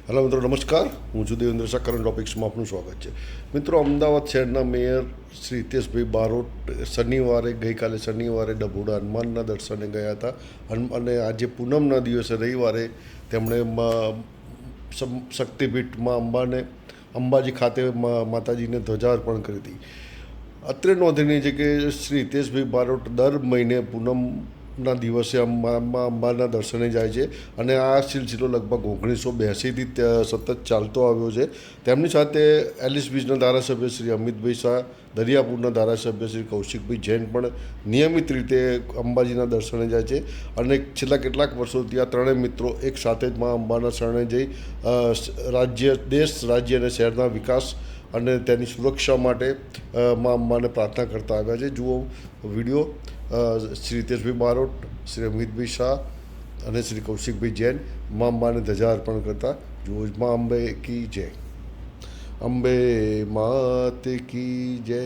Hello મિત્રો, નમસ્કાર. હું છું દેવેન્દ્ર શાહ. કરંટ ટોપિક્સમાં આપનું સ્વાગત છે. મિત્રો, અમદાવાદ શહેરના મેયર શ્રી હિતેશભાઈ બારોટ ગઈકાલે શનિવારે ડભોડા હનુમાનના દર્શને ગયા હતા. અને આજે પૂનમના દિવસે રવિવારે તેમણે શક્તિપીઠમાં અંબાજી ખાતે માતાજીને ધ્વજા અર્પણ કરી હતી. અત્રે નોંધનીય છે કે શ્રી હિતેશભાઈ બારોટ દર મહિને પૂનમના દિવસે અંબાના દર્શને જાય છે અને આ સિલસિલો લગભગ 1982થી સતત ચાલતો આવ્યો છે. તેમની સાથે એલિસ બ્રિજના ધારાસભ્ય શ્રી અમિતભાઈ શાહ, દરિયાપુરના ધારાસભ્ય શ્રી કૌશિકભાઈ જૈન પણ નિયમિત રીતે અંબાજીના દર્શને જાય છે. અને છેલ્લા કેટલાક વર્ષોથી આ ત્રણેય મિત્રો એક સાથે જ અંબાના શરણે જઈ દેશ, રાજ્ય અને શહેરના વિકાસ અને તેની સુરક્ષા માટે અંબાને પ્રાર્થના કરતા આવ્યા છે. જુઓ વિડીયો. શ્રી હિતેશભાઈ બારોટ, શ્રી અમિતભાઈ શાહ અને શ્રી કૌશિકભાઈ જૈન અંબાને ધજા અર્પણ કરતા જુઓ. અંબે કી જય. અંબે માત કી જય.